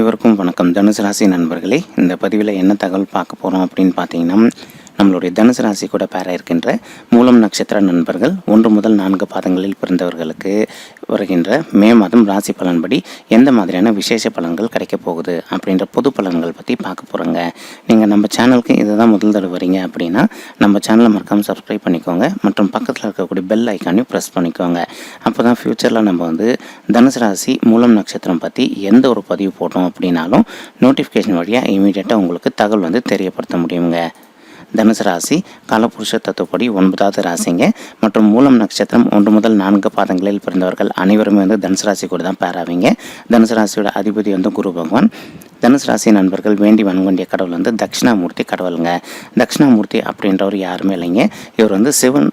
அனைவருக்கும் வணக்கம். தனுசு ராசி நண்பர்களே, இந்த பதிவில் என்ன தகவல் பார்க்க போகிறோம் அப்படின்னு பார்த்தீங்கன்னா, நம்மளுடைய தனுசு ராசி கூட பேர இருக்கின்ற மூலம் நட்சத்திர நண்பர்கள் 1 முதல் 4 பாதங்களில் பிறந்தவர்களுக்கு வருகின்ற மே மாதம் ராசி பலன்படி எந்த மாதிரியான விசேஷ பலன்கள் கிடைக்க போகுது அப்படின்ற பொது பலன்கள் பற்றி பார்க்க போகிறோங்க. நீங்கள் நம்ம சேனலுக்கு இதுதான் முதல் தடவை வரீங்க அப்படின்னா நம்ம சேனலை மறக்காமல் சப்ஸ்கிரைப் பண்ணிக்கோங்க மற்றும் பக்கத்தில் இருக்கக்கூடிய பெல் ஐக்கானையும் ப்ரெஸ் பண்ணிக்கோங்க. அப்போ தான் ஃப்யூச்சரில் நம்ம தனுசு ராசி மூலம் நட்சத்திரம் பற்றி எந்த ஒரு பதிவு போட்டோம் அப்படின்னாலும் நோட்டிஃபிகேஷன் வழியாக இமீடியட்டாக உங்களுக்கு தகவல் தெரியப்படுத்த முடியுங்க. தனுசு ராசி காலபுருஷ தத்துவப்படி 9வது ராசிங்க மற்றும் மூலம் நட்சத்திரம் 1 முதல் 4 பாதங்களில் பிறந்தவர்கள் அனைவருமே தனுசு ராசி கூட தான் பேராவீங்க. தனுசு ராசியோட அதிபதி குரு பகவான். தனுசு ராசி நண்பர்கள் வேண்டி வணங்கக்கூடிய கடவுள் தட்சிணாமூர்த்தி கடவுளுங்க. தட்சிணாமூர்த்தி அப்படின்றவர் யாருமே இல்லைங்க, இவர் சிவன்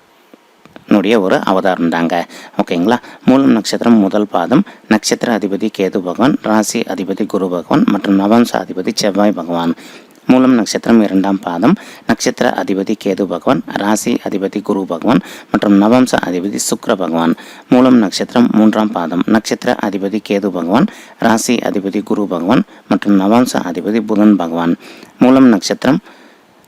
ஒரு அவதாரம் தாங்க. ஓகேங்களா. மூலம் நட்சத்திரம் முதல் பாதம், நட்சத்திர அதிபதி கேது பகவான், ராசி அதிபதி குரு பகவான் மற்றும் நவம்ச அதிபதி செவ்வாய் பகவான். மூலம் நட்சத்திரம் 2ஆம் பாதம், நட்சத்திர அதிபதி கேது பகவான், ராசி அதிபதி குரு பகவான் மற்றும் நவம்ச அதிபதி சுக்கிர பகவான். மூலம் நட்சத்திரம் 3ஆம் பாதம், நட்சத்திர அதிபதி கேது பகவான், ராசி அதிபதி குரு பகவான் மற்றும் நவம்ச அதிபதி புதன் பகவான். மூலம் நட்சத்திரம்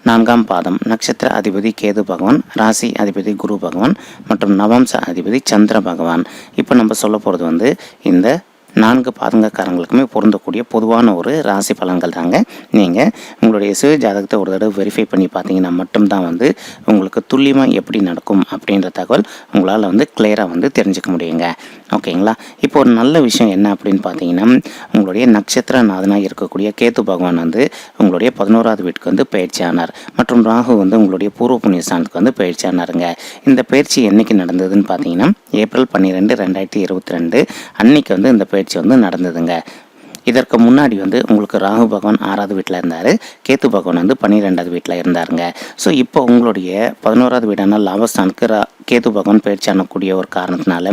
4ஆம் பாதம், நட்சத்திர அதிபதி கேது பகவான், ராசி அதிபதி குரு பகவான் மற்றும் நவம்ச அதிபதி சந்திர பகவான். இப்போ நம்ம சொல்ல போகிறது இந்த 4 பாதங்கக்காரங்களுக்குமே பொருந்தக்கூடிய பொதுவான ஒரு ராசி பலன்கள் தாங்க. நீங்கள் உங்களுடைய சுய ஜாதகத்தை ஒரு தடவை வெரிஃபை பண்ணி பார்த்தீங்கன்னா மட்டும்தான் உங்களுக்கு துல்லியமாக எப்படி நடக்கும் அப்படின்ற தகவல் உங்களால் கிளியராக தெரிஞ்சுக்க முடியுங்க. ஓகேங்களா. இப்போ ஒரு நல்ல விஷயம் என்ன அப்படின்னு பார்த்தீங்கன்னா, உங்களுடைய நட்சத்திர நாதனாக இருக்கக்கூடிய கேத்து பகவான் உங்களுடைய 11வது வீட்டுக்கு பயிற்சி ஆனார் மற்றும் ராகு உங்களுடைய பூர்வ புண்ணிய ஸ்தானத்துக்கு பயிற்சி ஆனாருங்க. இந்த பயிற்சி என்னைக்கு நடந்ததுன்னு பார்த்தீங்கன்னா ஏப்ரல் 12, 2022 அன்னைக்கு இந்த பயிற்சி நடந்ததுங்க. இதற்கு முன்னாடி உங்களுக்கு ராகு பகவான் 6வது வீட்டில் இருந்தார், கேத்து பகவான் 12வது வீட்டில் இருந்தாருங்க. ஸோ இப்போ உங்களுடைய 11வது வீடான லாபஸ்தானுக்கு கேத்து பகவான் பயிற்சி ஆனக்கூடிய ஒரு காரணத்தினால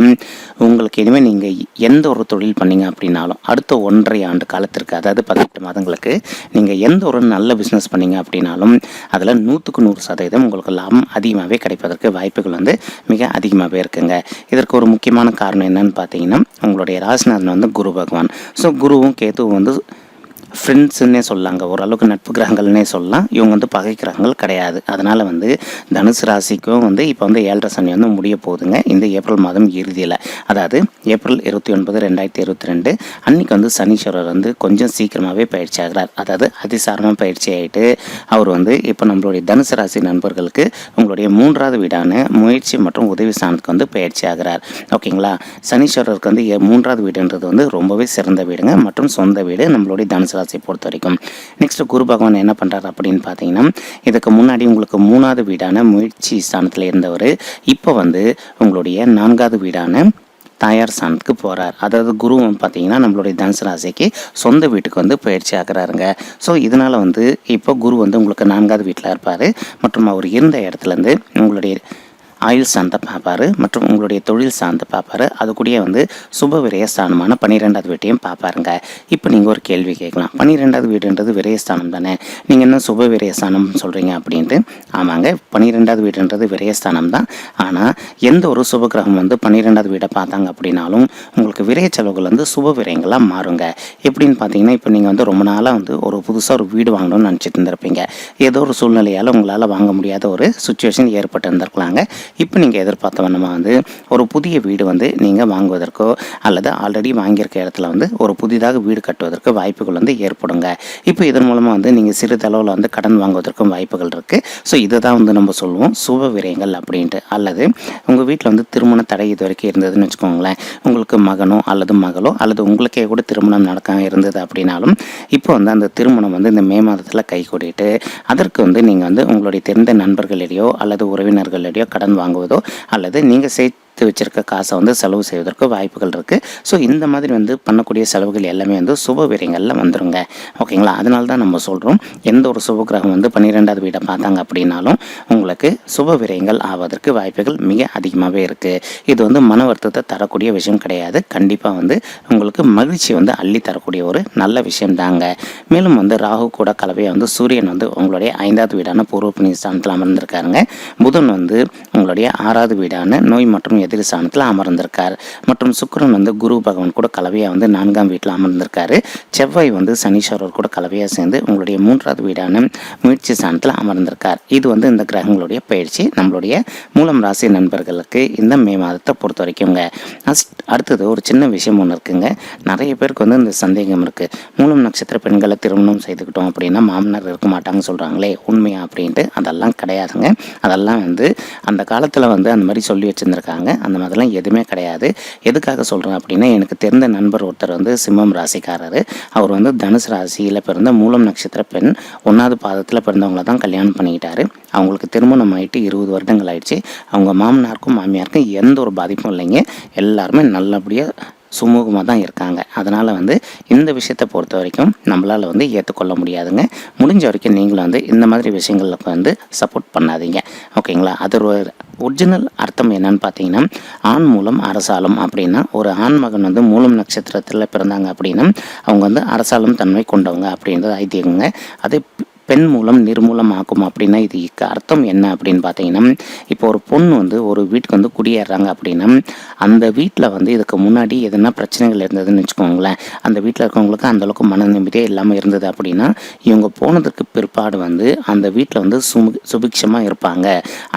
உங்களுக்கு இனிமேல் நீங்கள் எந்த ஒரு தொழில் பண்ணீங்க அப்படின்னாலும் அடுத்த 1.5 ஆண்டு காலத்திற்கு, அதாவது 18 மாதங்களுக்கு நீங்கள் எந்த ஒரு நல்ல பிஸ்னஸ் பண்ணீங்க அப்படின்னாலும் அதில் 100க்கு 100% உங்களுக்கு லாபம் அதிகமாகவே கிடைப்பதற்கு வாய்ப்புகள் மிக அதிகமாகவே இருக்குங்க. இதற்கு ஒரு முக்கியமான காரணம் என்னன்னு பார்த்தீங்கன்னா, உங்களுடைய ராசிநாதன் குரு பகவான். ஸோ குருவும் கேத்துவும் ஃப்ரெண்ட்ஸுன்னே சொல்லலாங்க, ஓரளவுக்கு நட்பு கிரகங்கள்னே சொல்லலாம். இவங்க பகை கிரகங்கள் கிடையாது. அதனால் தனுசு ராசிக்கும் இப்போ 7.5 சனி முடிய போகுதுங்க இந்த ஏப்ரல் மாதம் இறுதியில். அதாவது ஏப்ரல் 29, 2022 அன்றைக்கி சனீஸ்வரர் கொஞ்சம் சீக்கிரமாகவே பயிற்சி ஆகிறார். அதாவது அதிசாரமாக பயிற்சி ஆகிட்டு அவர் இப்போ நம்மளுடைய தனுசு ராசி நண்பர்களுக்கு உங்களுடைய 3வது வீடான முயற்சி மற்றும் உதவி ஸ்தானத்துக்கு பயிற்சி ஆகிறார். ஓகேங்களா. சனீஸ்வரருக்கு 3வது வீடுன்றது ரொம்பவே சிறந்த வீடுங்க மற்றும் சொந்த வீடு நம்மளுடைய தனுசு ராசியை பொறுத்த வரைக்கும். நெக்ஸ்ட் குரு பகவான் என்ன பண்றாரு அப்படின்னு பார்த்தீங்கன்னா, இதுக்கு முன்னாடி உங்களுக்கு 3வது வீடான முயற்சி ஸ்தானத்தில் இருந்தவர் இப்போ உங்களுடைய 4வது வீடான தாயார் ஸ்தானத்துக்கு போகிறார். அதாவது குரு பார்த்தீங்கன்னா நம்மளுடைய தனுசு ராசிக்கு சொந்த வீட்டுக்கு பயிற்சி ஆகிறாருங்க. ஸோ இதனால் இப்போ குரு உங்களுக்கு 4வது வீட்டில் இருப்பார் மற்றும் அவர் இருந்த இடத்துலேருந்து உங்களுடைய ஆயுள் ஸ்தானத்தை பார்ப்பாரு மற்றும் உங்களுடைய தொழில் ஸ்தானத்தை பார்ப்பாரு. அது கூடயே சுப விரய ஸ்தானமான 12வது வீட்டையும் பார்ப்பாருங்க. இப்போ நீங்கள் ஒரு கேள்வி கேட்கலாம், 12வது வீடுன்றது விரயஸ்தானம் தானே, நீங்கள் என்ன சுப விரயஸ்தானம் சொல்கிறீங்க அப்படின்ட்டு. ஆமாங்க, 12வது வீடுன்றது விரயஸ்தானம் தான். ஆனால் எந்த ஒரு சுப கிரகம் 12வது வீடை பார்த்தாங்க அப்படின்னாலும் உங்களுக்கு விரய செலவுகள் சுப விரயங்களாக மாறுங்க. எப்படின்னு பார்த்தீங்கன்னா, இப்போ நீங்கள் ரொம்ப நாளாக ஒரு புதுசாக ஒரு வீடு வாங்கணும்னு நினச்சிட்டு இருந்திருப்பீங்க. ஏதோ ஒரு சூழ்நிலையால் உங்களால் வாங்க முடியாத ஒரு சுச்சுவேஷன் ஏற்பட்டு இருந்திருக்கலாங்க. இப்போ நீங்கள் எதிர்பார்த்த வண்ணமாக ஒரு புதிய வீடு நீங்கள் வாங்குவதற்கோ அல்லது ஆல்ரெடி வாங்கியிருக்க இடத்துல ஒரு புதிதாக வீடு கட்டுவதற்கு வாய்ப்புகள் ஏற்படுங்க. இப்போ இதன் மூலமாக நீங்கள் சிறிதளவில் கடன் வாங்குவதற்கும் வாய்ப்புகள் இருக்குது. ஸோ இதை தான் நம்ம சொல்லுவோம் சுப விரயங்கள் அப்படின்ட்டு. அல்லது உங்கள் வீட்டில் திருமண தடை இது வரைக்கும் இருந்ததுன்னு வச்சுக்கோங்களேன், உங்களுக்கு மகனோ அல்லது மகளோ அல்லது உங்களுக்கே கூட திருமணம் நடக்க இருந்தது அப்படின்னாலும் இப்போ அந்த திருமணம் இந்த மே மாதத்தில் கை கூடிட்டு அதற்கு நீங்கள் உங்களுடைய தெரிந்த நண்பர்களிடையோ அல்லது உறவினர்களிடையோ கடன் வாங்குவதோ அல்லது நீங்கள் சேர்த்து வச்சிருக்க காசை செலவு செய்வதற்கு வாய்ப்புகள் இருக்குது. ஸோ இந்த மாதிரி பண்ணக்கூடிய செலவுகள் எல்லாமே சுப விரயங்களில் வந்துருங்க. ஓகேங்களா. அதனால தான் நம்ம சொல்கிறோம், எந்த ஒரு சுப கிரகம் 12வது வீடை பார்த்தாங்க அப்படின்னாலும் உங்களுக்கு சுப விரயங்கள் ஆவதற்கு வாய்ப்புகள் மிக அதிகமாகவே இருக்குது. இது மன வருத்தத்தை தரக்கூடிய விஷயம் கிடையாது. கண்டிப்பாக உங்களுக்கு மகிழ்ச்சி அள்ளி தரக்கூடிய ஒரு நல்ல விஷயம் தாங்க. மேலும் ராகு கூட கலவையாக சூரியன் உங்களுடைய 5வது வீடான பூர்வ புண்ணிய ஸ்தானத்தில் அமர்ந்திருக்காருங்க. புதன் உங்களுடைய 6வது வீடான நோய் மற்றும் எதிரி ஸ்தானத்தில் அமர்ந்திருக்கார். மற்றும் சுக்கிரன் வந்து குரு பகவான் கூட கலவையாக வந்து 4ஆம் வீட்டில் அமர்ந்திருக்காரு. செவ்வாய் வந்து சனீஸ்வரர் கூட கலவையாக சேர்ந்து உங்களுடைய 3வது வீடான முயற்சி ஸ்தானத்தில் அமர்ந்திருக்கார். இது வந்து இந்த கிரகங்களுடைய பயிற்சி நம்மளுடைய மூலம் ராசி நண்பர்களுக்கு இந்த மே மாதத்தை பொறுத்த வரைக்குங்க. அடுத்தது ஒரு சின்ன விஷயம் ஒன்று இருக்குங்க. நிறைய பேருக்கு வந்து இந்த சந்தேகம் இருக்குது. மூலம் நட்சத்திர பெண்களை திருமணம் செய்துக்கிட்டோம் அப்படின்னா மாமனார் இருக்க மாட்டாங்க சொல்கிறாங்களே, உண்மையா அப்படின்ட்டு. அதெல்லாம் கிடையாதுங்க. அதெல்லாம் வந்து அந்த காலத்தில் வந்து அந்த மாதிரி சொல்லி வச்சுருந்துருக்காங்க. அந்த மாதிரிலாம் எதுவுமே கிடையாது. எதுக்காக சொல்கிறேன் அப்படின்னா, எனக்கு தெரிந்த நண்பர் ஒருத்தர் வந்து சிம்மம் ராசிக்காரர். அவர் வந்து தனுசு ராசியில் பிறந்த மூலம் நட்சத்திர பெண் 1வது பாதத்தில் பிறந்தவங்கள தான் கல்யாணம் பண்ணிக்கிட்டாரு. அவங்களுக்கு திருமணம் ஆகிட்டு 20 வருடங்கள் ஆயிடுச்சு. அவங்க மாமனாருக்கும் மாமியாருக்கும் எந்த ஒரு பாதிப்பும் இல்லைங்க. எல்லாருமே நல்லபடியாக சுமூகமாக தான் இருக்காங்க. அதனால் வந்து இந்த விஷயத்தை பொறுத்த வரைக்கும் நம்மளால் வந்து ஏற்றுக்கொள்ள முடியாதுங்க. முடிஞ்ச வரைக்கும் நீங்களும் வந்து இந்த மாதிரி விஷயங்களுக்கு வந்து சப்போர்ட் பண்ணாதீங்க. ஓகேங்களா? அது ஒரு ஒரிஜினல் அர்த்தம் என்னன்னு பார்த்தீங்கன்னா, ஆண் மூலம் அரசாலும் அப்படின்னா, ஒரு ஆண் மகன் வந்து மூலம் நட்சத்திரத்தில் பிறந்தாங்க அப்படின்னா அவங்க வந்து அரசாலும் தன்மை கொண்டவங்க அப்படின்றது ஐதீகங்க. அதே பெண் மூலம் நிர்மூலம் ஆக்கும் அப்படின்னா இதுக்கு அர்த்தம் என்ன அப்படின்னு பார்த்தீங்கன்னா, இப்போ ஒரு பொண்ணு வந்து ஒரு வீட்டுக்கு வந்து குடியேறாங்க அப்படின்னா அந்த வீட்டில் வந்து இதுக்கு முன்னாடி எதனா பிரச்சனைகள் இருந்ததுன்னு வச்சுக்கோங்களேன், அந்த வீட்டில் இருக்கவங்களுக்கு அந்தளவுக்கு மன நிம்மதியே இல்லாமல் இருந்தது அப்படின்னா இவங்க போனதுக்கு பிற்பாடு வந்து அந்த வீட்டில் வந்து சுபிக்ஷமாக இருப்பாங்க.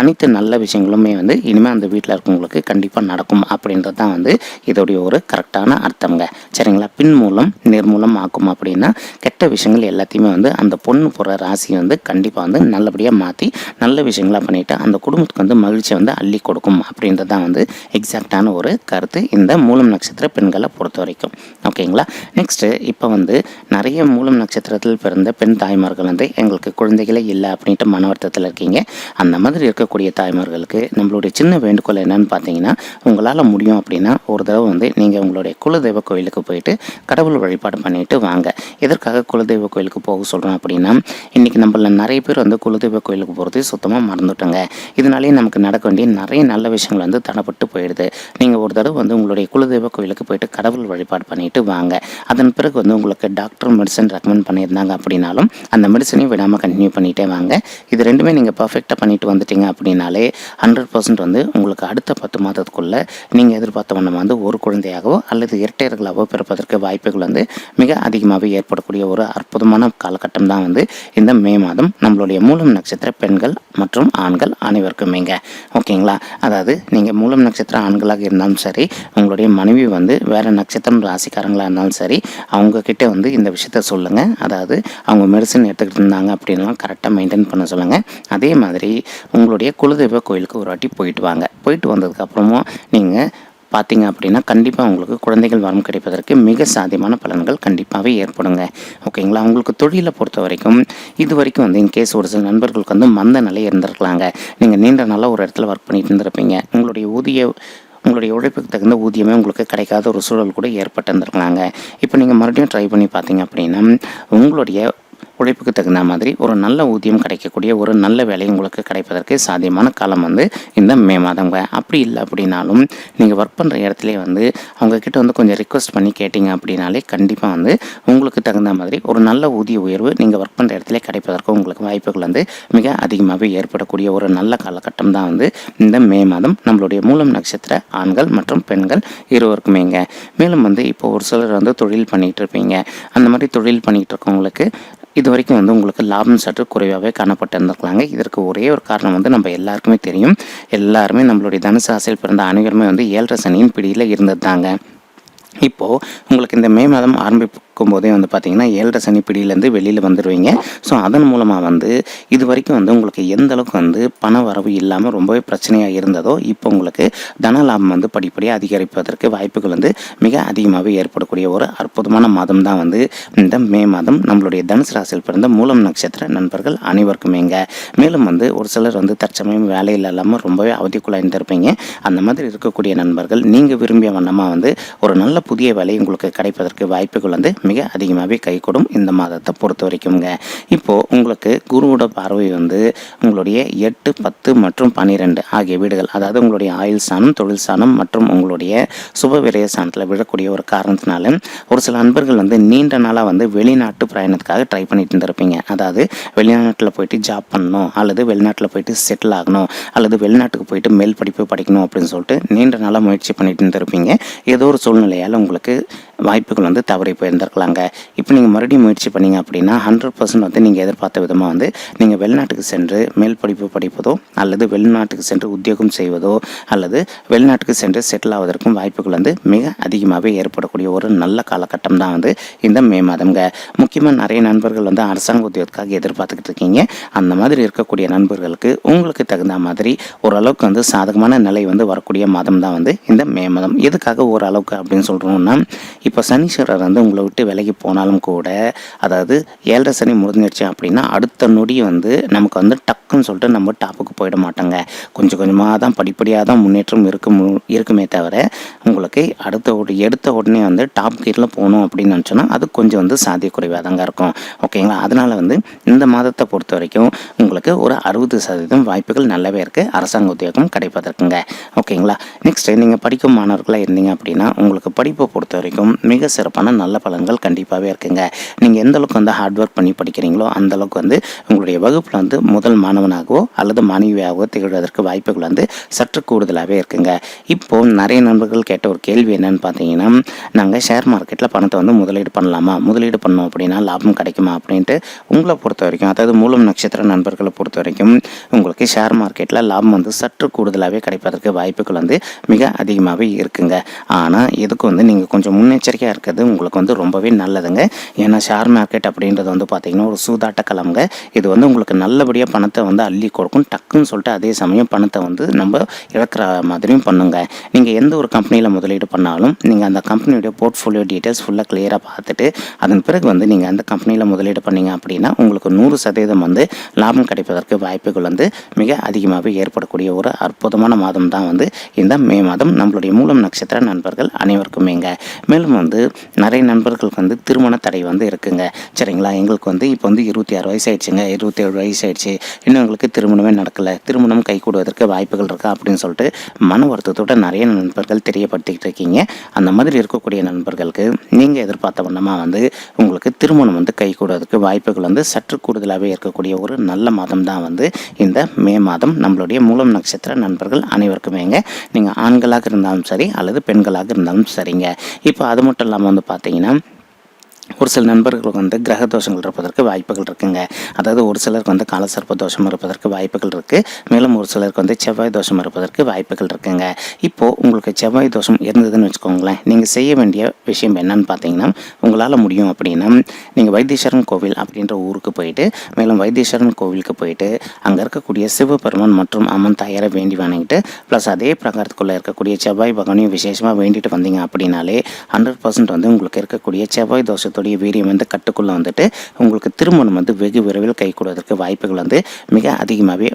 அனைத்து நல்ல விஷயங்களுமே வந்து இனிமேல் அந்த வீட்டில் இருக்கவங்களுக்கு கண்டிப்பாக நடக்கும் அப்படின்றது தான் வந்து இதோடைய ஒரு கரெக்டான அர்த்தங்க. சரிங்களா? பின் மூலம் நிர்மூலம் ஆக்கும் அப்படின்னா கெட்ட விஷயங்கள் எல்லாத்தையுமே வந்து அந்த பொண்ணு போகிற ராசி வந்து கண்டிப்பாக வந்து நல்லபடியாக மாற்றி நல்ல விஷயங்களாக பண்ணிவிட்டு அந்த குடும்பத்துக்கு வந்து மகிழ்ச்சியை வந்து அள்ளி கொடுக்கும் அப்படின்றது தான் வந்து எக்ஸாக்டான ஒரு கருத்து இந்த மூலம் நட்சத்திர பெண்களை பொறுத்த வரைக்கும். ஓகேங்களா? நெக்ஸ்ட்டு இப்போ வந்து நிறைய மூலம் நட்சத்திரத்தில் பிறந்த பெண் தாய்மார்கள் வந்து எங்களுக்கு குழந்தைகளே இல்லை அப்படின்ட்டு மன வருத்தத்தில் இருக்கீங்க. அந்த மாதிரி இருக்கக்கூடிய தாய்மார்களுக்கு நம்மளுடைய சின்ன வேண்டுகோள் என்னன்னு பார்த்தீங்கன்னா, உங்களால் முடியும் அப்படின்னா ஒரு தடவை வந்து நீங்கள் உங்களுடைய குலதெய்வ கோயிலுக்கு போயிட்டு கடவுள் வழிபாடு பண்ணிட்டு வாங்க. எதற்காக குலதெய்வ கோயிலுக்கு போக சொல்கிறோம் அப்படின்னா, இன்றைக்கி நம்மள நிறைய பேர் வந்து குலதெய்வ கோயிலுக்கு போகிறது சுத்தமாக மறந்துட்டோங்க. இதனாலேயே நமக்கு நடக்க வேண்டிய நிறைய நல்ல விஷயங்கள் வந்து தடைப்பட்டு போயிடுது. நீங்கள் ஒரு தடவை வந்து உங்களுடைய குலதெய்வ கோயிலுக்கு போயிட்டு கடவுள் வழிபாடு பண்ணிட்டு வாங்க. அதன் பிறகு வந்து உங்களுக்கு டாக்டர் மெடிசன் ரெக்கமெண்ட் பண்ணியிருந்தாங்க அப்படின்னாலும் அந்த மெடிசனையும் விடாமல் கண்டினியூ பண்ணிகிட்டே வாங்க. இது ரெண்டுமே நீங்கள் பர்ஃபெக்டாக பண்ணிட்டு வந்துட்டீங்க அப்படின்னாலே 100% வந்து உங்களுக்கு அடுத்த 10 மாதத்துக்குள்ளே நீங்கள் எதிர்பார்த்த வண்ணம் வந்து ஒரு குழந்தையாகவோ அல்லது இரட்டையர்களாகவோ பிறப்பதற்கு வாய்ப்புகள் வந்து மிக அதிகமாகவே ஏற்படக்கூடிய ஒரு அற்புதமான காலகட்டம் தான் வந்து இந்த மே மாதம் நம்மளுடைய மூலம் நட்சத்திர பெண்கள் மற்றும் ஆண்கள் அனைவருக்குமேங்க. ஓகேங்களா? அதாவது நீங்கள் மூலம் நட்சத்திர ஆண்களாக இருந்தாலும் சரி, உங்களுடைய மனைவி வந்து வேறு நட்சத்திரம் ராசிக்காரங்களாக இருந்தாலும் சரி, அவங்கக்கிட்ட வந்து இந்த விஷயத்த சொல்லுங்கள். அதாவது அவங்க மெடிசன் எடுத்துக்கிட்டு இருந்தாங்க அப்படின்லாம் கரெக்டாக மெயின்டைன் பண்ண சொல்லுங்கள். அதே மாதிரி உங்களுடைய குலதெய்வ கோயிலுக்கு ஒரு வாட்டி போயிட்டு வாங்க. போயிட்டு வந்ததுக்கப்புறமும் நீங்கள் பார்த்தீங்க அப்படின்னா கண்டிப்பாக உங்களுக்கு குழந்தைகள் வரம் கிடைப்பதற்கு மிக சாத்தியமான பலன்கள் கண்டிப்பாகவே ஏற்படுங்க. ஓகேங்களா? உங்களுக்கு தொழிலை பொறுத்த வரைக்கும் இது வரைக்கும் வந்து இன்கேஸ் ஒரு சில நண்பர்களுக்கு வந்து மந்த நிலை இருந்திருக்கலாங்க. நீங்கள் நீண்ட நாளாக ஒரு இடத்துல ஒர்க் பண்ணிட்டு இருந்திருப்பீங்க. உங்களுடைய உழைப்புக்கு தகுந்த ஊதியமே உங்களுக்கு கிடைக்காத ஒரு சூழல் கூட ஏற்பட்டிருந்திருக்கலாங்க. இப்போ நீங்கள் மறுபடியும் ட்ரை பண்ணி பார்த்தீங்க அப்படின்னா உங்களுடைய உழைப்புக்கு தகுந்த மாதிரி ஒரு நல்ல ஊதியம் கிடைக்கக்கூடிய ஒரு நல்ல வேலை உங்களுக்கு கிடைப்பதற்கு சாத்தியமான காலம் வந்து இந்த மே மாதங்க. அப்படி இல்லை அப்படின்னாலும் நீங்கள் ஒர்க் பண்ணுற இடத்துல வந்து அவங்கக்கிட்ட வந்து கொஞ்சம் ரிக்வெஸ்ட் பண்ணி கேட்டிங்க அப்படின்னாலே கண்டிப்பாக வந்து உங்களுக்கு தகுந்த மாதிரி ஒரு நல்ல ஊதிய உயர்வு நீங்கள் ஒர்க் பண்ணுற இடத்துல கிடைப்பதற்கு உங்களுக்கு வாய்ப்புகள் வந்து மிக அதிகமாகவே ஏற்படக்கூடிய ஒரு நல்ல காலகட்டம் தான் வந்து இந்த மே மாதம் நம்மளுடைய மூலம் நட்சத்திர ஆண்கள் மற்றும் பெண்கள் இருவருக்குமேங்க. மேலும் வந்து இப்போ ஒரு சிலர் வந்து தொழில் பண்ணிகிட்டு இருப்பீங்க. அந்த மாதிரி தொழில் பண்ணிகிட்டு இருக்கவங்களுக்கு இது வரைக்கும் வந்து உங்களுக்கு லாபம் சற்று குறைவாகவே காணப்பட்டு இருந்திருக்கலாங்க. இதற்கு ஒரே ஒரு காரணம் வந்து நம்ம எல்லாருக்குமே தெரியும். எல்லாருமே நம்மளுடைய தனுசு ராசியில் பிறந்த அனைவருமே வந்து 7.5 சனியின் பிடியில் இருந்தது தாங்க. இப்போது உங்களுக்கு இந்த மே மாதம் ஆரம்பிக்கும் போதே வந்து பார்த்திங்கன்னா 7.5 சனி பிடியிலேருந்து வெளியில் வந்துடுவீங்க. ஸோ அதன் மூலமாக வந்து இது வரைக்கும் வந்து உங்களுக்கு எந்த அளவுக்கு வந்து பண வரவு இல்லாமல் ரொம்பவே பிரச்சனையாக இருந்ததோ இப்போ உங்களுக்கு தன லாபம் வந்து படிப்படியாக அதிகரிப்பதற்கு வாய்ப்புகள் வந்து மிக அதிகமாகவே ஏற்படக்கூடிய ஒரு அற்புதமான மாதம் தான் வந்து இந்த மே மாதம் நம்மளுடைய தனுசு ராசியில் பிறந்த மூலம் நட்சத்திர நண்பர்கள் அனைவருக்குமேங்க. மேலும் வந்து ஒரு சிலர் வந்து தற்சமயம் வேலையில் இல்லாமல் ரொம்பவே அவதிக்குள்ளாயிருந்திருப்பீங்க. அந்த மாதிரி இருக்கக்கூடிய நண்பர்கள் நீங்கள் விரும்பிய வண்ணமாக வந்து ஒரு நல்ல புதிய வேலை உங்களுக்கு கிடைப்பதற்கு வாய்ப்புகள் வந்து மிக அதிகமாகவே கைகூடும் இந்த மாதத்தை பொறுத்த வரைக்குங்க. இப்போது உங்களுக்கு குருவோட பார்வை வந்து உங்களுடைய 8, 10 மற்றும் 12 ஆகிய வீடுகள், அதாவது உங்களுடைய ஆயுள் ஸ்தானம், தொழில் ஸ்தானம் மற்றும் உங்களுடைய சுப விரய ஸ்தானத்தில் விழக்கூடிய ஒரு காரணத்தினால ஒரு சில நண்பர்கள் வந்து நீண்ட நாளாக வந்து வெளிநாட்டு பிரயாணத்துக்காக ட்ரை பண்ணிட்டு இருந்திருப்பீங்க. அதாவது வெளிநாட்டில் போயிட்டு ஜாப் பண்ணணும், அல்லது வெளிநாட்டில் போயிட்டு செட்டில் ஆகணும், அல்லது வெளிநாட்டுக்கு போயிட்டு மேல் படிப்பு படிக்கணும் அப்படின்னு சொல்லிட்டு நீண்ட நாளாக முயற்சி பண்ணிட்டு இருந்திருப்பீங்க. ஏதோ ஒரு சூழ்நிலையால் உங்களுக்கு வாய்ப்புகள் வந்து தவறி போயிருந்திருக்கலாங்க. இப்போ நீங்கள் மறுபடியும் முயற்சி பண்ணீங்க அப்படின்னா 100% வந்து நீங்கள் எதிர்பார்த்த விதமாக வந்து நீங்கள் வெளிநாட்டுக்கு சென்று மேல் படிப்பு படிப்பதோ, அல்லது வெளிநாட்டுக்கு சென்று உத்தியோகம் செய்வதோ, அல்லது வெளிநாட்டுக்கு சென்று செட்டில் ஆவதற்கும் வாய்ப்புகள் வந்து மிக அதிகமாகவே ஏற்படக்கூடிய ஒரு நல்ல காலகட்டம் தான் வந்து இந்த மே மாதம்ங்க. முக்கியமாக நிறைய நண்பர்கள் வந்து அரசாங்க உத்தியோகத்துக்காக எதிர்பார்த்துக்கிட்டு இருக்கீங்க. அந்த மாதிரி இருக்கக்கூடிய நண்பர்களுக்கு உங்களுக்கு தகுந்த மாதிரி ஓரளவுக்கு வந்து சாதகமான நிலை வந்து வரக்கூடிய மாதம் தான் வந்து இந்த மே மாதம். எதுக்காக ஓரளவுக்கு அப்படின்னு சொல்கிறோம்னா, இப்போ சனீஸ்வரர் வந்து உங்களை விட்டு விலகி போனாலும் கூட, அதாவது 7.5 சனி முடிஞ்சிடுச்சு அப்படின்னா அடுத்த நொடி வந்து நமக்கு வந்து டக்குன்னு சொல்லிட்டு நம்ம டாப்புக்கு போயிட மாட்டோங்க. கொஞ்சம் கொஞ்சமாக தான் படிப்படியாக தான் முன்னேற்றம் இருக்குமே தவிர உங்களுக்கு எடுத்த உடனே வந்து டாப் கீரில் போகணும் அப்படின்னு நினச்சோன்னா அது கொஞ்சம் வந்து சாத்தியக்குறைவாக தாங்க இருக்கும். ஓகேங்களா? அதனால் வந்து இந்த மாதத்தை பொறுத்த வரைக்கும் உங்களுக்கு ஒரு 60% வாய்ப்புகள் நல்லாவே இருக்குது அரசாங்க உத்தியோகம் கிடைப்பதற்குங்க. ஓகேங்களா? நெக்ஸ்ட்டு நீங்கள் படிக்கும் மாணவர்களாக இருந்தீங்க அப்படின்னா உங்களுக்கு படிப்பை பொறுத்த வரைக்கும் மிக சிறப்பான நல்ல பலன்கள் கண்டிப்பாகவே இருக்குங்க. நீங்கள் எந்த அளவுக்கு வந்து ஹார்ட் ஒர்க் பண்ணி படிக்கிறீங்களோ அந்த அளவுக்கு வந்து உங்களுடைய வகுப்பில் வந்து முதல் மாணவனாகவோ அல்லது மாணவியாகவோ திகழ்வதற்கு வாய்ப்புகள் வந்து சற்று கூடுதலாகவே இருக்குங்க. இப்போது நிறைய நண்பர்கள் கேட்ட ஒரு கேள்வி என்னன்னு பார்த்தீங்கன்னா, நாங்கள் ஷேர் மார்க்கெட்டில் பணத்தை வந்து முதலீடு பண்ணலாமா, முதலீடு பண்ணோம் அப்படின்னா லாபம் கிடைக்குமா அப்படின்ட்டு. உங்களை பொறுத்த வரைக்கும், அதாவது மூலம் நட்சத்திர நண்பர்களை பொறுத்த வரைக்கும் உங்களுக்கு ஷேர் மார்க்கெட்டில் லாபம் வந்து சற்று கூடுதலாகவே கிடைப்பதற்கு வாய்ப்புகள் வந்து மிக அதிகமாகவே இருக்குங்க. ஆனால் இதுக்கு வந்து நீங்கள் கொஞ்சம் முன்னெச்சரிக்கையாக இருக்கிறது உங்களுக்கு வந்து ரொம்பவே நல்லதுங்க. ஏன்னா ஷேர் மார்க்கெட் அப்படின்றது வந்து பார்த்திங்கன்னா ஒரு சூதாட்ட களம்ங்க. இது வந்து உங்களுக்கு நல்லபடியாக பணத்தை வந்து அள்ளி கொடுக்கும். டக்குன்னு சொல்லிட்டு அதே சமயம் பணத்தை வந்து நம்ம இழக்கிற மாதிரியும் பண்ணுங்க. நீங்கள் எந்த ஒரு கம்பெனியில் முதலீடு பண்ணாலும் நீங்கள் அந்த கம்பெனியுடைய போர்ட்ஃபோலியோ டீட்டெயில்ஸ் ஃபுல்லாக கிளியராக பார்த்துட்டு அதன் பிறகு வந்து நீங்கள் அந்த கம்பெனியில் முதலீடு பண்ணீங்க அப்படின்னா உங்களுக்கு 100% வந்து லாபம் கிடைப்பதற்கு வாய்ப்புகள் வந்து மிக அதிகமாகவே ஏற்படக்கூடிய ஒரு அற்புதமான மாதம் தான் வந்து இந்த மே மாதம் நம்மளுடைய மூலம் நட்சத்திர நண்பர்கள் அனைவருக்குமேங்க. மேலும் வந்து நிறைய நண்பர்களுக்கு வந்து திருமண தடை வந்து இருக்குங்க. சரிங்களா? எங்களுக்கு வந்து இப்போ வந்து 26 வயசு ஆயிடுச்சுங்க, 27 வயசு ஆயிடுச்சு, இன்னும் எங்களுக்கு திருமணமே நடக்கலை, திருமணம் கைகூடுவதற்கு வாய்ப்புகள் இருக்கா அப்படின்னு சொல்லிட்டு மன வருத்தத்தோட நிறைய நண்பர்கள் தெரியப்படுத்திக்கிட்டு இருக்கீங்க. அந்த மாதிரி இருக்கக்கூடிய நண்பர்களுக்கு நீங்கள் எதிர்பார்த்த வண்ணமாக வந்து உங்களுக்கு திருமணம் வந்து கைகூடுவதற்கு வாய்ப்புகள் வந்து சற்று கூடுதலாகவே இருக்கக்கூடிய ஒரு நல்ல மாதம் தான் வந்து இந்த மே மாதம் நம்மளுடைய மூலம் நட்சத்திர நண்பர்கள் அனைவருக்குமேங்க. நீங்கள் ஆண்களாக இருந்தாலும் சரி அல்லது பெண்களாக இருந்தாலும் சரிங்க. இப்போ அது மட்டும் இல்லாமல் வந்து பார்த்தீங்கன்னா ஒரு சில நண்பர்களுக்கு வந்து கிரக தோஷங்கள் இருப்பதற்கு வாய்ப்புகள் இருக்குங்க. அதாவது ஒரு சிலருக்கு வந்து காலசர்ப்ப தோஷம் இருப்பதற்கு வாய்ப்புகள் இருக்குது. மேலும் ஒரு சிலருக்கு வந்து செவ்வாய் தோஷம் இருப்பதற்கு வாய்ப்புகள் இருக்குங்க. இப்போது உங்களுக்கு செவ்வாய் தோஷம் இருந்ததுன்னு வச்சுக்கோங்களேன், நீங்கள் செய்ய வேண்டிய விஷயம் என்னன்னு பார்த்தீங்கன்னா, உங்களால் முடியும் அப்படின்னா நீங்கள் வைத்தீஸ்வரன் கோவில் அப்படின்ற ஊருக்கு போயிட்டு, மேலும் வைத்தீஸ்வரன் கோவிலுக்கு போயிட்டு அங்கே இருக்கக்கூடிய சிவபெருமான் மற்றும் அம்மன் தாயாரை வேண்டி வணங்கிட்டு ப்ளஸ் அதே பிரகாரத்துக்குள்ளே இருக்கக்கூடிய செவ்வாய் பகவானையும் விசேஷமாக வேண்டிட்டு வந்தீங்க அப்படின்னாலே 100% வந்து உங்களுக்கு இருக்கக்கூடிய செவ்வாய் தோஷத்தோடைய வீரியம் வந்து கட்டுக்குள்ளே வந்துட்டு உங்களுக்கு திருமணம் வந்து வெகு விரைவில் கைகூடுவதற்கு வாய்ப்புகள் வந்து மிக அதிகமாகவே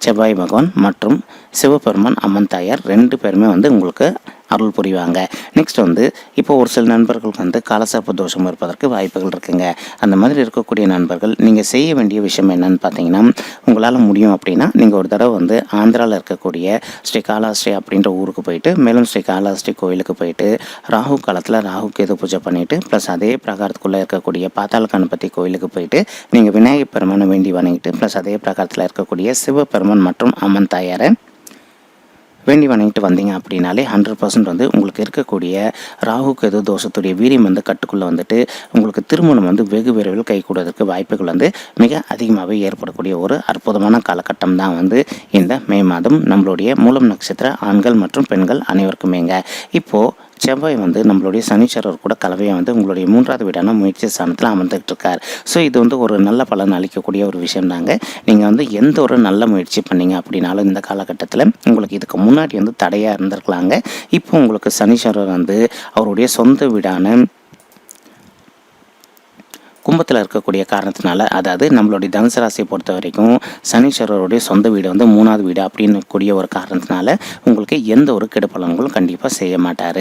செவ்வாய் பகவான் மற்றும் சிவபெருமான் அம்மன் தாயார் 2 பேருமே வந்து உங்களுக்கு அருள் புரிவாங்க. நெக்ஸ்ட் வந்து இப்போ ஒரு சில நண்பர்களுக்கு வந்து காலசர்ப்ப தோஷம் இருப்பதற்கு வாய்ப்புகள் இருக்குங்க. அந்த மாதிரி இருக்கக்கூடிய நண்பர்கள் நீங்கள் செய்ய வேண்டிய விஷயம் என்னன்னு பார்த்தீங்கன்னா, உங்களால் முடியும் அப்படின்னா நீங்கள் ஒரு தடவை வந்து ஆந்திராவில் இருக்கக்கூடிய ஸ்ரீ காலாஸ்ரீ அப்படின்ற ஊருக்கு போயிட்டு, மேலும் ஸ்ரீ காலாஸ்ரீ கோயிலுக்கு போயிட்டு ராகு காலத்தில் ராகு கேது பூஜை பண்ணிவிட்டு ப்ளஸ் அதே பிரகாரத்துக்குள்ளே இருக்கக்கூடிய பாத்தாள கணபதி கோயிலுக்கு போயிட்டு நீங்கள் விநாயகர் பெருமானை வேண்டி வணங்கிட்டு ப்ளஸ் அதே பிரகாரத்தில் இருக்கக்கூடிய சிவபெருமான் மற்றும் அம்மன் தாயாரை வேண்டி வணங்கிட்டு வந்தீங்க அப்படின்னாலே 100% வந்து உங்களுக்கு இருக்கக்கூடிய ராகு கேது தோஷத்துடைய வீரியம் வந்து கட்டுக்குள்ளே வந்துட்டு உங்களுக்கு திருமணம் வந்து வெகு விரைவில் கைகூடுவதற்கு வாய்ப்புகள் வந்து மிக அதிகமாகவே ஏற்படக்கூடிய ஒரு அற்புதமான காலகட்டம் தான் வந்து இந்த மே மாதம் நம்மளுடைய மூலம் நட்சத்திர ஆண்கள் மற்றும் பெண்கள் அனைவருக்குமேங்க. இப்போது செவ்வாய் வந்து நம்மளுடைய சனீஸ்வரர் கூட கலவையாக வந்து உங்களுடைய 3வது வீடான முயற்சி ஸ்தானத்தில் அமர்ந்துகிட்டு இருக்கார். ஸோ இது வந்து ஒரு நல்ல பலன் அளிக்கக்கூடிய ஒரு விஷயம் தாங்க. நீங்கள் வந்து எந்த ஒரு நல்ல முயற்சி பண்ணீங்க அப்படின்னாலும் இந்த காலகட்டத்தில் உங்களுக்கு இதுக்கு முன்னாடி வந்து தடையாக இருந்திருக்கலாங்க. இப்போ உங்களுக்கு சனீஸ்வரர் வந்து அவருடைய சொந்த வீடான குடும்பத்தில் இருக்கக்கூடிய காரணத்தினால, அதாவது நம்மளுடைய தனுசு ராசியை பொறுத்த வரைக்கும் சனீஸ்வரருடைய சொந்த வீடு வந்து 3வது வீடு அப்படின்னு கூடிய ஒரு காரணத்தினால உங்களுக்கு எந்த ஒரு கெடுபலன்களும் கண்டிப்பாக செய்ய மாட்டார்.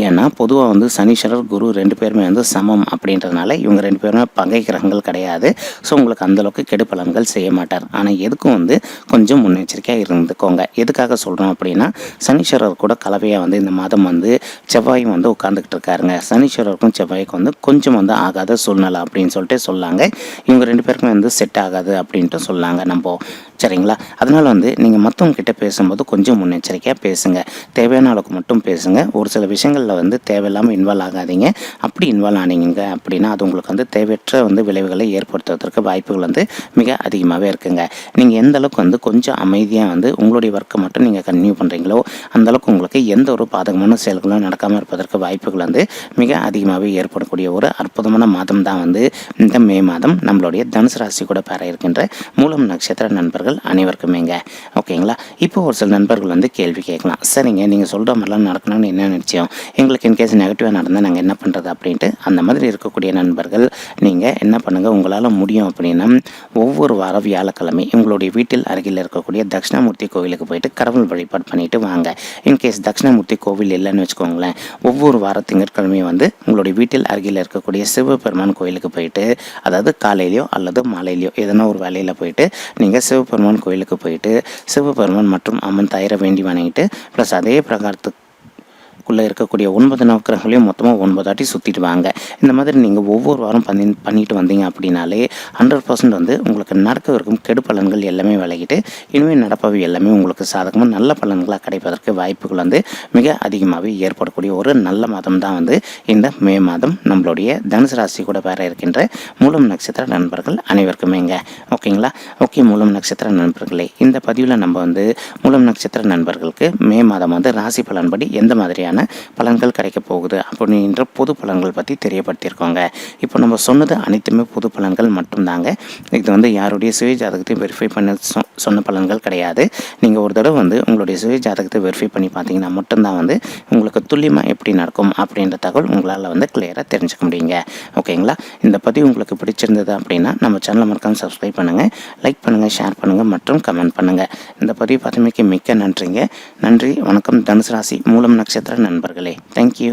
ஏன்னா பொதுவாக வந்து சனீஸ்வரர் குரு 2 பேருமே வந்து சமம் அப்படின்றதுனால இவங்க 2 பேருமே பகை கிரகங்கள் கிடையாது. ஸோ உங்களுக்கு அந்தளவுக்கு கெடுபலன்கள் செய்ய மாட்டார். ஆனால் எதுக்கும் வந்து கொஞ்சம் முன்னெச்சரிக்கையாக இருந்துக்கோங்க. எதுக்காக சொல்கிறோம் அப்படின்னா, சனீஸ்வரர் கூட கலவையாக வந்து இந்த மாதம் வந்து செவ்வாயும் வந்து உட்காந்துக்கிட்டு இருக்காருங்க. சனீஸ்வரருக்கும் செவ்வாய்க்கும் வந்து கொஞ்சம் வந்து ஆகாத சூழ்நிலை அப்படின்னு சொல்லிட்டு சொல்லாங்க. இவங்க 2 பேருக்குமே வந்து செட் ஆகாது அப்படின்ட்டு சொல்லாங்க நம்ம. சரிங்களா? அதனால் வந்து நீங்கள் மற்றவங்க கிட்ட பேசும்போது கொஞ்சம் முன்னெச்சரிக்கையாக பேசுங்க. தேவையான அளவுக்கு மட்டும் பேசுங்க. ஒரு சில விஷயங்களில் வந்து தேவையில்லாமல் இன்வால்வ் ஆகாதீங்க. அப்படி இன்வால்வ் ஆனீங்க அப்படின்னா அது உங்களுக்கு வந்து தேவையற்ற வந்து விளைவுகளை ஏற்படுத்துவதற்கு வாய்ப்புகள் வந்து மிக அதிகமாகவே இருக்குங்க. நீங்கள் எந்த அளவுக்கு வந்து கொஞ்சம் அமைதியாக வந்து உங்களுடைய ஒர்க்கை மட்டும் நீங்கள் கன்டினியூ பண்ணுறீங்களோ அந்தளவுக்கு உங்களுக்கு எந்த ஒரு பாதகமான செயல்களும் நடக்காமல் இருப்பதற்கு வாய்ப்புகள் வந்து மிக அதிகமாகவே ஏற்படக்கூடிய ஒரு அற்புதமான மாதம் தான் வந்து இந்த மே மாதம் நம்மளுடைய தனுசு ராசி கூட பேர இருக்கின்ற மூலம் நட்சத்திர நண்பர்கள் அனைவருக்குமேங்க. ஓகேங்களா? இப்போ ஒரு சில நண்பர்கள் வந்து கேள்வி கேட்கலாம். சரிங்க, நீங்கள் சொல்கிற மாதிரிலாம் நடக்கணும்னு என்ன நிச்சயம்? எங்களுக்கு இன்கேஸ் நெகட்டிவாக நடந்தால் நாங்கள் என்ன பண்ணுறது அப்படின்ட்டு அந்த மாதிரி இருக்கக்கூடிய நண்பர்கள் நீங்கள் என்ன பண்ணுங்கள், உங்களால் முடியும் அப்படின்னா ஒவ்வொரு வாரம் வியாழக்கிழமை உங்களுடைய வீட்டில் அருகில் இருக்கக்கூடிய தட்சிணாமூர்த்தி கோவிலுக்கு போயிட்டு கடவுள் வழிபாடு பண்ணிட்டு வாங்க. இன்கேஸ் தட்சிணாமூர்த்தி கோவில் இல்லைன்னு வச்சுக்கோங்களேன், ஒவ்வொரு வார திங்கட்கிழமையும் வந்து உங்களுடைய வீட்டில் அருகில் இருக்கக்கூடிய சிவபெருமான் கோவிலுக்கு போயிட்டு, அதாவது காலையிலையோ அல்லது மாலையிலையோ எதனா ஒரு வேலையில் போயிட்டு நீங்கள் சிவபெருமான் கோயிலுக்கு போயிட்டு சிவபெருமான் மற்றும் அம்மன் தாயாரை வேண்டி வணங்கிட்டு ப்ளஸ் அதே பிரகாரத்துக்கு இருக்கக்கூடிய 9 நவக்கிரகங்களையும் மொத்தமாக 9 வாட்டி சுற்றிட்டு வாங்க. இந்த மாதிரி நீங்கள் ஒவ்வொரு வாரம் பண்ணிட்டு வந்தீங்க அப்படின்னாலே 100% வந்து உங்களுக்கு நடக்க இருக்கும் கெடு பலன்கள் எல்லாமே விலகிட்டு இனிமேல் நடப்பவை எல்லாமே உங்களுக்கு சாதகமாக நல்ல பலன்களாக கிடைப்பதற்கு வாய்ப்புகள் வந்து மிக அதிகமாகவே ஏற்படக்கூடிய ஒரு நல்ல மாதம் தான் வந்து இந்த மே மாதம் நம்மளுடைய தனுசு ராசி கூட பேர இருக்கின்ற மூலம் நட்சத்திர நண்பர்கள் அனைவருக்குமேங்க. ஓகேங்களா? ஓகே மூலம் நட்சத்திர நண்பர்களே, இந்த பதிவில் நம்ம வந்து மூலம் நட்சத்திர நண்பர்களுக்கு மே மாதம் வந்து ராசி பலன்படி எந்த மாதிரியான பலன்கள் கிடைக்க போகுது அப்படின்ற பொது பலன்கள் பற்றி தெரியப்படுத்தியிருக்கோங்க. இப்போ நம்ம சொன்னது அனைத்துமே பொது பலன்கள் மட்டும்தாங்க. இது வந்து யாருடைய சுய ஜாதகத்தையும் வெரிஃபை பண்ண சொன்ன பலன்கள் கிடையாது. நீங்கள் ஒரு தடவை வந்து உங்களுடைய சுய ஜாதகத்தை வெரிஃபை பண்ணி பார்த்தீங்கன்னா மட்டும்தான் வந்து உங்களுக்கு துல்லியமாக எப்படி நடக்கும் அப்படின்ற தகவல் உங்களால் வந்து கிளியராக தெரிஞ்சுக்க முடியுங்க. ஓகேங்களா? இந்த பதிவு உங்களுக்கு பிடிச்சிருந்தது அப்படின்னா நம்ம சேனலை மறக்காம சப்ஸ்கிரைப் பண்ணுங்கள், லைக் பண்ணுங்கள், ஷேர் பண்ணுங்கள் மற்றும் கமெண்ட் பண்ணுங்கள். இந்த பதிவு பார்த்தமைக்கு மிக்க நன்றிங்க. நன்றி, வணக்கம். தனுசு ராசி மூலம் நட்சத்திர நண்பர்களே, தேங்க்யூ.